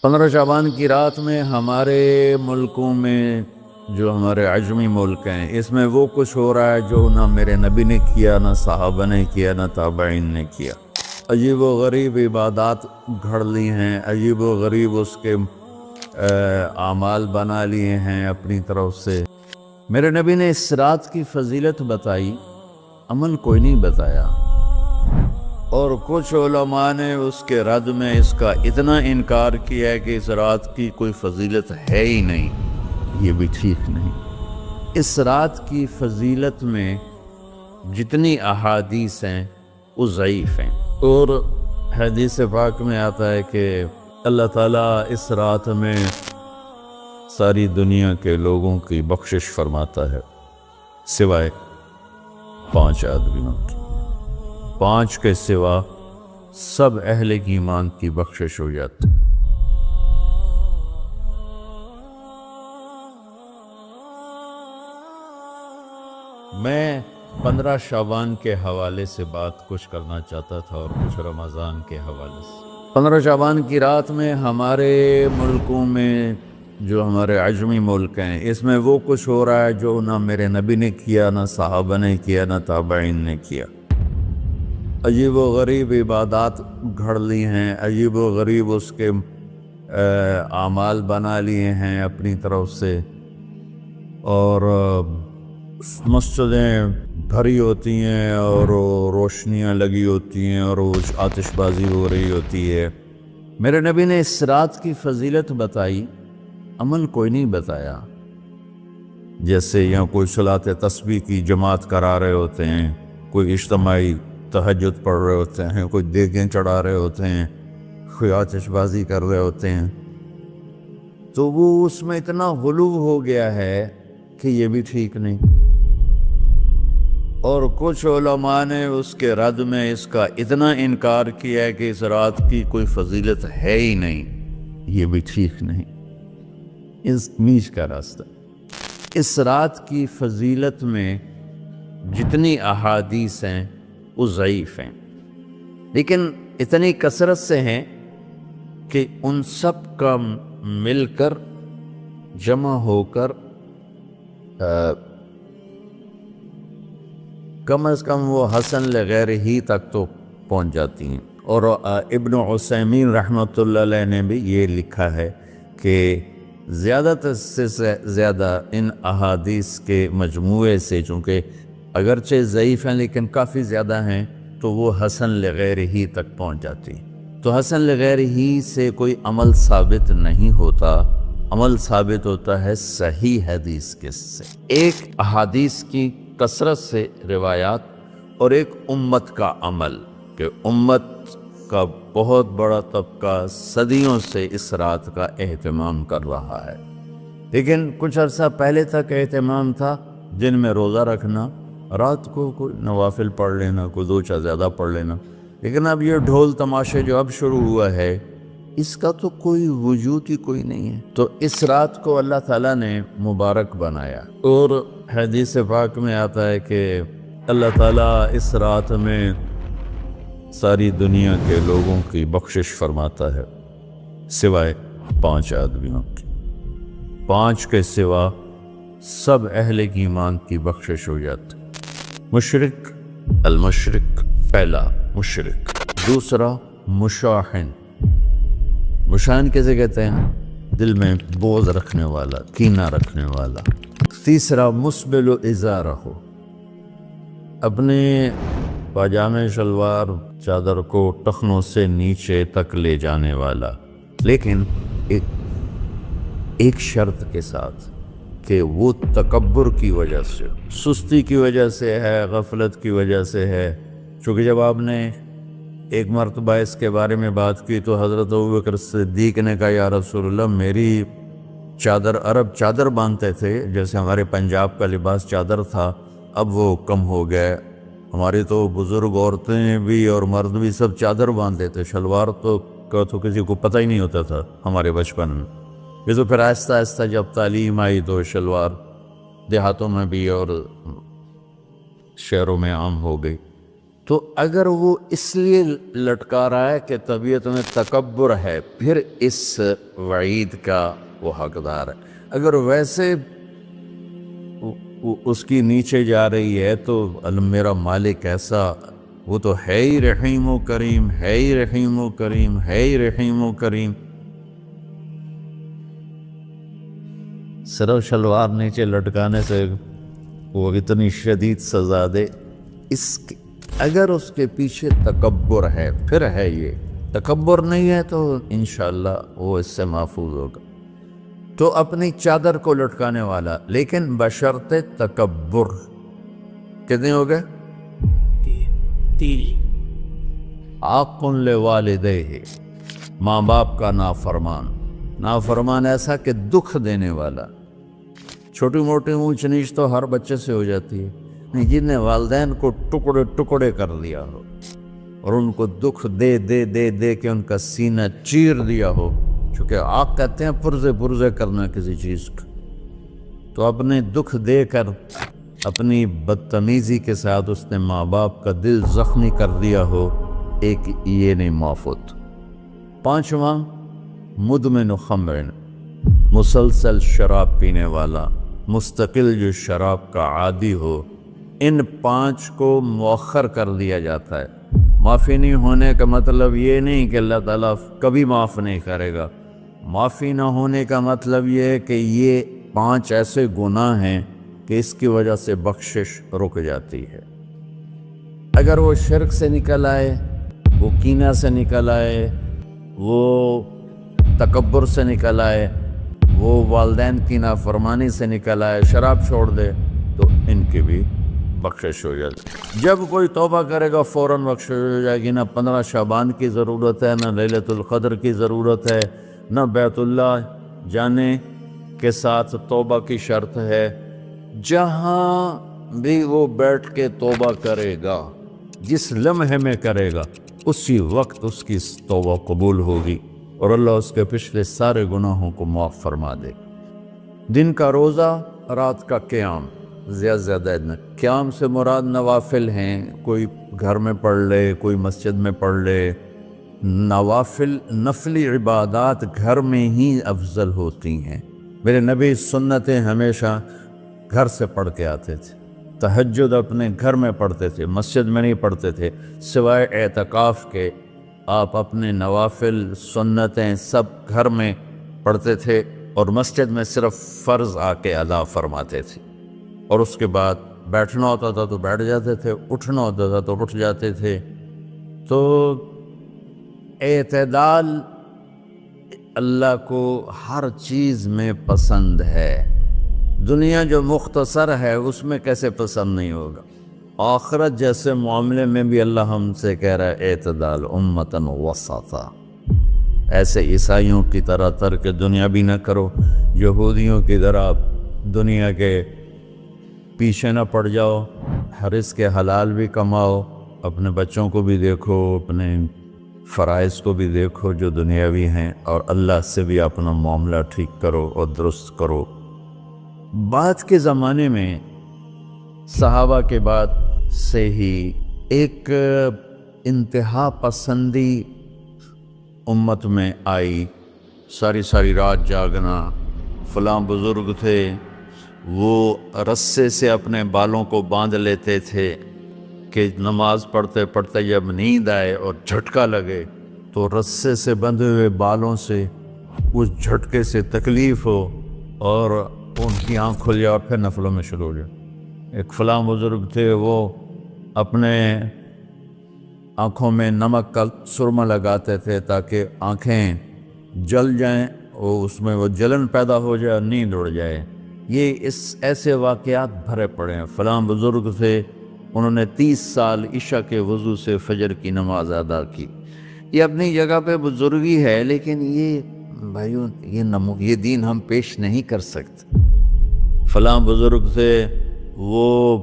15 شعبان کی رات میں ہمارے ملکوں میں جو ہمارے عجمی ملک ہیں اس میں وہ کچھ ہو رہا ہے جو نہ میرے نبی نے کیا، نہ صحابہ نے کیا، نہ تابعین نے کیا۔ عجیب و غریب عبادات گھڑ لی ہیں، عجیب و غریب اس کے اعمال بنا لیے ہیں اپنی طرف سے۔ میرے نبی نے اس رات کی فضیلت بتائی، عمل کوئی نہیں بتایا، اور کچھ علماء نے اس کے رد میں اس کا اتنا انکار کیا ہے کہ اس رات کی کوئی فضیلت ہے ہی نہیں۔ یہ بھی ٹھیک نہیں۔ اس رات کی فضیلت میں جتنی احادیث ہیں وہ ضعیف ہیں، اور حدیث پاک میں آتا ہے کہ اللہ تعالیٰ اس رات میں ساری دنیا کے لوگوں کی بخشش فرماتا ہے سوائے 5 آدمیوں کی۔ 5 کے سوا سب اہل ایمان کی بخشش ہو جاتی۔ میں 15 شعبان کے حوالے سے بات کچھ کرنا چاہتا تھا اور کچھ رمضان کے حوالے سے۔ 15 شعبان کی رات میں ہمارے ملکوں میں جو ہمارے عجمی ملک ہیں اس میں وہ کچھ ہو رہا ہے جو نہ میرے نبی نے کیا، نہ صحابہ نے کیا، نہ تابعین نے کیا۔ عجیب و غریب عبادات گھڑ لی ہیں، عجیب و غریب اس کے اعمال بنا لیے ہیں اپنی طرف سے، اور مسجدیں بھری ہوتی ہیں اور روشنیاں لگی ہوتی ہیں اور وہ آتش بازی ہو رہی ہوتی ہے۔ میرے نبی نے اس رات کی فضیلت بتائی، عمل کوئی نہیں بتایا۔ جیسے یہاں کوئی صلاۃ تسبیح کی جماعت کرا رہے ہوتے ہیں، کوئی اجتماعی تہجد پڑھ رہے ہوتے ہیں، کوئی دیگیں چڑھا رہے ہوتے ہیں، کوئی آتش بازی کر رہے ہوتے ہیں، تو وہ اس میں اتنا غلو ہو گیا ہے کہ یہ بھی ٹھیک نہیں۔ اور کچھ علماء نے اس کے رد میں اس کا اتنا انکار کیا ہے کہ اس رات کی کوئی فضیلت ہے ہی نہیں۔ یہ بھی ٹھیک نہیں۔ اس نیچ کا راستہ۔ اس رات کی فضیلت میں جتنی احادیث ہیں وہ ضعیف ہیں، لیکن اتنی کثرت سے ہیں کہ ان سب کا مل کر جمع ہو کر کم از کم وہ حسن لغیر ہی تک تو پہنچ جاتی ہیں۔ اور ابن عثیمین رحمۃ اللہ علیہ نے بھی یہ لکھا ہے کہ زیادہ سے زیادہ ان احادیث کے مجموعے سے، چونکہ اگرچہ ضعیف ہیں لیکن کافی زیادہ ہیں، تو وہ حسن لغیر ہی تک پہنچ جاتی۔ تو حسن لغیر ہی سے کوئی عمل ثابت نہیں ہوتا، عمل ثابت ہوتا ہے صحیح حدیث کے سے۔ ایک احادیث کی کثرت سے روایات اور ایک امت کا عمل، کہ امت کا بہت بڑا طبقہ صدیوں سے اس رات کا اہتمام کر رہا ہے، لیکن کچھ عرصہ پہلے تک اہتمام تھا دن میں روزہ رکھنا، رات کو کوئی نوافل پڑھ لینا، کوئی 2 چا زیادہ پڑھ لینا، لیکن اب یہ ڈھول تماشے جو اب شروع ہوا ہے اس کا تو کوئی وجود ہی کوئی نہیں ہے۔ تو اس رات کو اللہ تعالیٰ نے مبارک بنایا، اور حدیث پاک میں آتا ہے کہ اللہ تعالیٰ اس رات میں ساری دنیا کے لوگوں کی بخشش فرماتا ہے سوائے 5 آدمیوں کی۔ 5 کے سوا سب اہل ایمان کی بخشش ہو جاتی۔ مشرک، المشرک پہلا مشرک، دوسرا مشاحن۔ مشاحن کیسے کہتے ہیں؟ دل میں بغض رکھنے والا، کینہ رکھنے والا۔ تیسرا مسبل ازارہ، اپنے پاجامے شلوار چادر کو ٹخنوں سے نیچے تک لے جانے والا، لیکن ایک شرط کے ساتھ کہ وہ تکبر کی وجہ سے، سستی کی وجہ سے ہے، غفلت کی وجہ سے ہے۔ چونکہ جب آپ نے ایک مرتبہ اس کے بارے میں بات کی تو حضرت ابوبکر صدیق نے کہا یا رسول اللہ، میری چادر، عرب چادر باندھتے تھے جیسے ہمارے پنجاب کا لباس چادر تھا، اب وہ کم ہو گئے۔ ہماری تو بزرگ عورتیں بھی اور مرد بھی سب چادر باندھتے تھے، شلوار تو کسی کو پتہ ہی نہیں ہوتا تھا ہمارے بچپن میں۔ یہ تو پھر آہستہ آہستہ جب تعلیم آئی تو شلوار دیہاتوں میں بھی اور شہروں میں عام ہو گئی۔ تو اگر وہ اس لیے لٹکا رہا ہے کہ طبیعت میں تکبر ہے، پھر اس وعید کا وہ حقدار ہے۔ اگر ویسے اس کی نیچے جا رہی ہے تو میرا مالک ایسا، وہ تو ہے ہی رحیم و کریم، ہے ہی رحیم و کریم، ہے ہی رحیم و کریم، صرف شلوار نیچے لٹکانے سے وہ اتنی شدید سزا دے۔ اگر اس کے پیچھے تکبر ہے، پھر ہے، یہ تکبر نہیں ہے تو انشاءاللہ وہ اس سے محفوظ ہوگا۔ تو اپنی چادر کو لٹکانے والا، لیکن بشرط تکبر۔ کتنے ہو گئے؟ 3۔ عاق لوالدیہ، ماں باپ کا نافرمان۔ نافرمان ایسا کہ دکھ دینے والا۔ چھوٹی موٹی اونچ نیچ تو ہر بچے سے ہو جاتی ہے، جن نے والدین کو ٹکڑے ٹکڑے کر دیا ہو اور ان کو دکھ دے دے دے دے کے ان کا سینہ چیر دیا ہو، چونکہ عاق کہتے ہیں پرزے کرنا کسی چیز کا، تو اپنے دکھ دے کر اپنی بدتمیزی کے ساتھ اس نے ماں باپ کا دل زخمی کر دیا ہو، ایک یہ نہیں معفوت۔ 5واں مدمن خمر، مسلسل شراب پینے والا، مستقل جو شراب کا عادی ہو۔ ان 5 کو مؤخر کر دیا جاتا ہے۔ معافی نہیں ہونے کا مطلب یہ نہیں کہ اللہ تعالیٰ کبھی معاف نہیں کرے گا۔ معافی نہ ہونے کا مطلب یہ ہے کہ یہ 5 ایسے گناہ ہیں کہ اس کی وجہ سے بخشش رک جاتی ہے۔ اگر وہ شرک سے نکل آئے، وہ کینہ سے نکل آئے، وہ تکبر سے نکل آئے، وہ والدین کی نافرمانی سے نکل آئے، شراب چھوڑ دے، تو ان کی بھی بخشش ہو جائے گی۔ جب کوئی توبہ کرے گا فوراً بخشش ہو جائے گی۔ نہ 15 شعبان کی ضرورت ہے، نہ لیلۃ القدر کی ضرورت ہے، نہ بیت اللہ جانے کے ساتھ توبہ کی شرط ہے۔ جہاں بھی وہ بیٹھ کے توبہ کرے گا، جس لمحے میں کرے گا، اسی وقت اس کی توبہ قبول ہوگی اور اللہ اس کے پچھلے سارے گناہوں کو معاف فرما دے۔ دن کا روزہ، رات کا قیام، زیادہ زیادہ قیام سے مراد نوافل ہیں، کوئی گھر میں پڑھ لے، کوئی مسجد میں پڑھ لے۔ نوافل، نفلی عبادات گھر میں ہی افضل ہوتی ہیں۔ میرے نبی سنتیں ہمیشہ گھر سے پڑھ کے آتے تھے۔ تہجد اپنے گھر میں پڑھتے تھے، مسجد میں نہیں پڑھتے تھے، سوائے اعتکاف کے آپ اپنے نوافل سنتیں سب گھر میں پڑھتے تھے، اور مسجد میں صرف فرض آ کے ادا فرماتے تھے، اور اس کے بعد بیٹھنا ہوتا تھا تو بیٹھ جاتے تھے، اٹھنا ہوتا تھا تو اٹھ جاتے تھے۔ تو اعتدال اللہ کو ہر چیز میں پسند ہے۔ دنیا جو مختصر ہے اس میں کیسے پسند نہیں ہوگا؟ آخرت جیسے معاملے میں بھی اللہ ہم سے کہہ رہا ہے اعتدال، امتن وسطا۔ ایسے عیسائیوں کی طرح ترک دنیا بھی نہ کرو، یہودیوں کی طرح دنیا کے پیچھے نہ پڑ جاؤ، رزق کے حلال بھی کماؤ، اپنے بچوں کو بھی دیکھو، اپنے فرائض کو بھی دیکھو جو دنیاوی ہیں، اور اللہ سے بھی اپنا معاملہ ٹھیک کرو اور درست کرو۔ بعد کے زمانے میں صحابہ کے بعد سے ہی ایک انتہا پسندی امت میں آئی، ساری رات جاگنا۔ فلاں بزرگ تھے، وہ رسے سے اپنے بالوں کو باندھ لیتے تھے کہ نماز پڑھتے پڑھتے جب نیند آئے اور جھٹکا لگے تو رسے سے بندھے ہوئے بالوں سے اس جھٹکے سے تکلیف ہو اور ان کی آنکھ کھل جائے اور پھر نفلوں میں شروع ہو جائے۔ ایک فلاں بزرگ تھے، وہ اپنے آنکھوں میں نمک کا سرما لگاتے تھے تاکہ آنکھیں جل جائیں، اور اس میں وہ جلن پیدا ہو جائے اور نیند اڑ جائے۔ یہ ایسے واقعات بھرے پڑے ہیں۔ فلاں بزرگ تھے، انہوں نے 30 سال عشاء کے وضو سے فجر کی نماز ادا کی۔ یہ اپنی جگہ پہ بزرگی ہے، لیکن یہ بھائیوں یہ دین ہم پیش نہیں کر سکتے۔ فلاں بزرگ تھے، وہ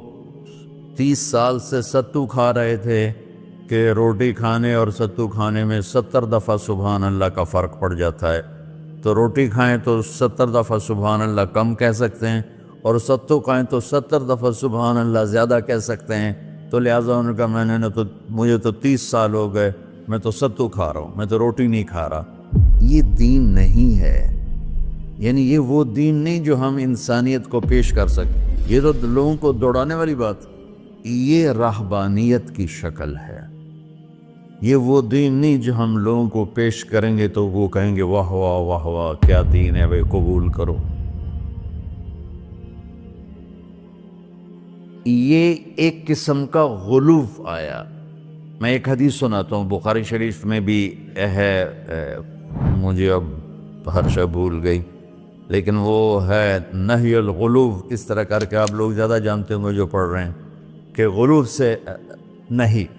30 سال سے ستو کھا رہے تھے کہ روٹی کھانے اور ستو کھانے میں 70 دفعہ سبحان اللہ کا فرق پڑ جاتا ہے۔ تو روٹی کھائیں تو 70 دفعہ سبحان اللہ کم کہہ سکتے ہیں، اور ستو کھائیں تو 70 دفعہ سبحان اللہ زیادہ کہہ سکتے ہیں۔ تو لہٰذا انہوں نے کہا میں نے تو مجھے تو 30 سال ہو گئے، میں تو ستو کھا رہا ہوں، میں تو روٹی نہیں کھا رہا۔ یہ دین نہیں ہے، یعنی یہ وہ دین نہیں جو ہم انسانیت کو پیش کر سکیں۔ یہ تو لوگوں کو دوڑانے والی بات، یہ رہبانیت کی شکل ہے۔ یہ وہ دین نہیں جو ہم لوگوں کو پیش کریں گے تو وہ کہیں گے واہ واہ واہ واہ کیا دین ہے بھائی، قبول کرو۔ یہ ایک قسم کا غلو آیا۔ میں ایک حدیث سناتا ہوں، بخاری شریف میں بھی ہے، مجھے اب ہر شے بھول گئی، لیکن وہ ہے نہی الغلو، اس طرح کر کے آپ لوگ زیادہ جانتے ہوں گے جو پڑھ رہے ہیں، کہ غلو سے نہیں۔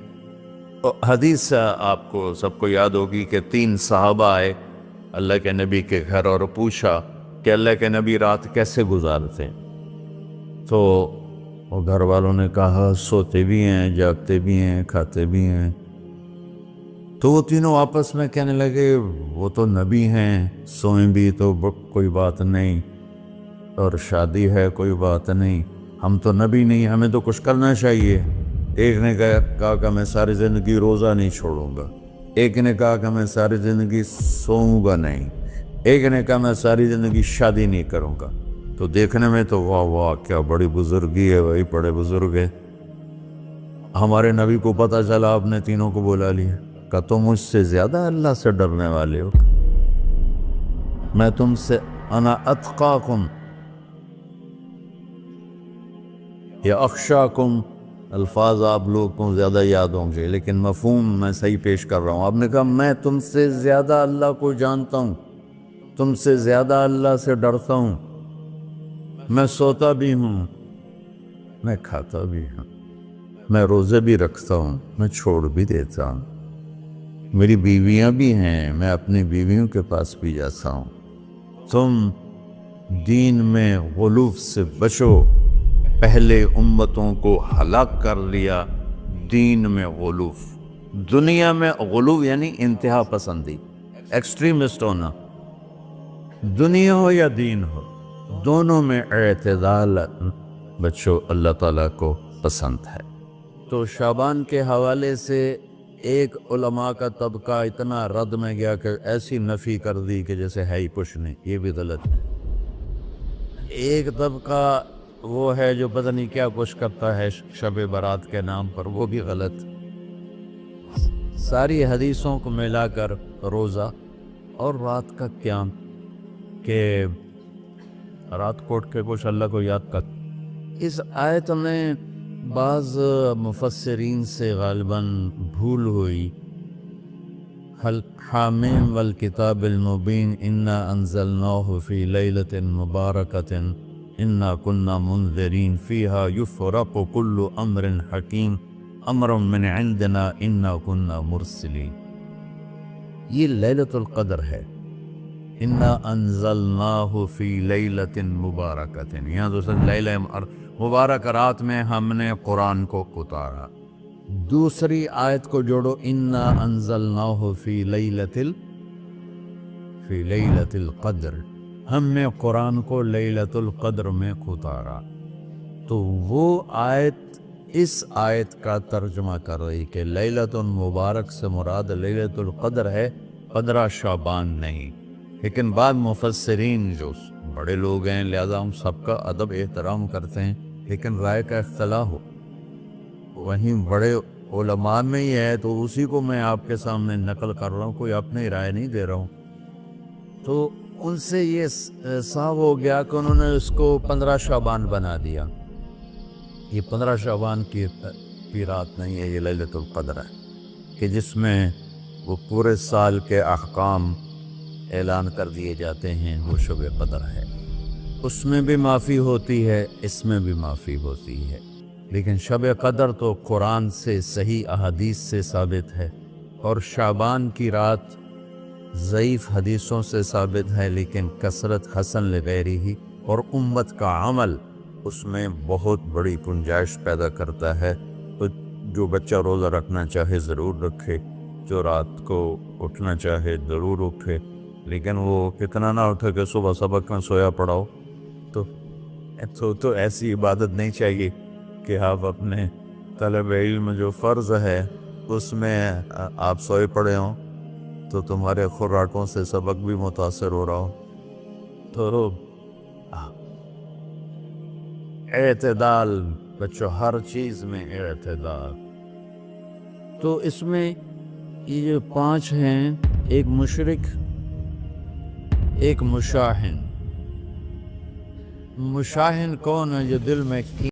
حدیث آپ کو سب کو یاد ہوگی کہ 3 صحابہ آئے اللہ کے نبی کے گھر اور پوچھا کہ اللہ کے نبی رات کیسے گزارتے ہیں؟ تو وہ گھر والوں نے کہا سوتے بھی ہیں، جاگتے بھی ہیں، کھاتے بھی ہیں۔ تو وہ تینوں آپس میں کہنے لگے وہ تو نبی ہیں، سوئیں بھی تو کوئی بات نہیں، اور شادی ہے کوئی بات نہیں، ہم تو نبی نہیں، ہمیں تو کچھ کرنا چاہیے۔ ایک نے کہا کہ میں ساری زندگی روزہ نہیں چھوڑوں گا، ایک نے کہا کہ میں ساری زندگی سوؤں گا نہیں، ایک نے کہا میں ساری زندگی شادی نہیں کروں گا۔ تو دیکھنے میں تو واہ واہ کیا بڑی بزرگی ہے بھائی، بڑے بزرگ ہے۔ ہمارے نبی کو پتہ چلا، آپ نے تینوں کو بلا لیا، کہ تم مجھ سے زیادہ اللہ سے ڈرنے والے ہو، میں تم سے انا اتقاکم یا اخشاکم، الفاظ آپ لوگوں کو زیادہ یاد ہوں گے لیکن مفہوم میں صحیح پیش کر رہا ہوں۔ آپ نے کہا میں تم سے زیادہ اللہ کو جانتا ہوں، تم سے زیادہ اللہ سے ڈرتا ہوں، میں سوتا بھی ہوں، میں کھاتا بھی ہوں، میں روزے بھی رکھتا ہوں، میں چھوڑ بھی دیتا ہوں، میری بیویاں بھی ہیں، میں اپنی بیویوں کے پاس بھی جاتا ہوں۔ تم دین میں غلو سے بچو، پہلے امتوں کو ہلاک کر لیا دین میں غلو۔ دنیا میں غلو یعنی انتہا پسندی، ایکسٹریمسٹ ہونا، دنیا ہو یا دین ہو، دونوں میں اعتدال بچو، اللہ تعالیٰ کو پسند ہے۔ تو شعبان کے حوالے سے ایک علماء کا طبقہ اتنا رد میں گیا کہ ایسی نفی کر دی کہ جیسے ہے ہی کچھ نہیں، یہ بھی غلط ہے۔ ایک طبقہ وہ ہے جو پتہ نہیں کیا کچھ کرتا ہے شب برات کے نام پر، وہ بھی غلط۔ ساری حدیثوں کو ملا کر روزہ اور رات کا قیام، کہ رات کو اٹھ کے کچھ اللہ کو یاد کر۔ اس آیت میں بعض مفسرین سے غالباً بھول ہوئی، حامیم والکتاب المبین انا انزلناہ فی لیلۃ مبارکۃ انا کنا منذرین فیہا یفرق کل امر حکیم امر من عندنا انا کنا مرسلین۔ یہ لیلۃ القدر ہے، انا انزلناہ فی لیلۃ مبارکۃ، یہاں دوسرا لیلہ مبارک رات میں ہم نے قرآن کو اتارا۔ دوسری آیت کو جوڑو، انا انزلناہ فی لیلۃ القدر، ہم نے قرآن کو لیلۃ القدر میں اتارا۔ تو وہ آیت اس آیت کا ترجمہ کر رہی کہ لیلۃ مبارک سے مراد لیلۃ القدر ہے، 15 شعبان نہیں۔ لیکن بعض مفسرین جو بڑے لوگ ہیں، لہذا ہم سب کا ادب احترام کرتے ہیں، لیکن رائے کا اختلاف ہو، وہیں بڑے علماء میں ہی ہے، تو اسی کو میں آپ کے سامنے نقل کر رہا ہوں، کوئی اپنی رائے نہیں دے رہا ہوں۔ تو ان سے یہ صاف ہو گیا کہ انہوں نے اس کو 15 شعبان بنا دیا۔ یہ 15 شعبان کی رات نہیں ہے، یہ لیلۃ القدر ہے، کہ جس میں وہ پورے سال کے احکام اعلان کر دیے جاتے ہیں، وہ شب قدر ہے۔ اس میں بھی معافی ہوتی ہے، اس میں بھی معافی ہوتی ہے، لیکن شب قدر تو قرآن سے صحیح احادیث سے ثابت ہے، اور شعبان کی رات ضعیف حدیثوں سے ثابت ہے، لیکن کثرت حسن لغیرہ ہی اور امت کا عمل اس میں بہت بڑی گنجائش پیدا کرتا ہے۔ تو جو بچہ روزہ رکھنا چاہے ضرور رکھے، جو رات کو اٹھنا چاہے ضرور اٹھے، لیکن وہ اتنا نہ اٹھے کہ صبح سبق میں سویا پڑا ہو۔ تو ایسی عبادت نہیں چاہیے کہ آپ اپنے طلب علم جو فرض ہے اس میں آپ سوئے پڑے ہوں تو تمہارے خوراکوں سے سبق بھی متاثر ہو رہا ہو، تو اعتدال بچوں، ہر چیز میں اعتدال۔ تو اس میں یہ جو 5 ہیں، ایک مشرک، ایک مشاہن۔ مشاہن کون ہے؟ جو دل میں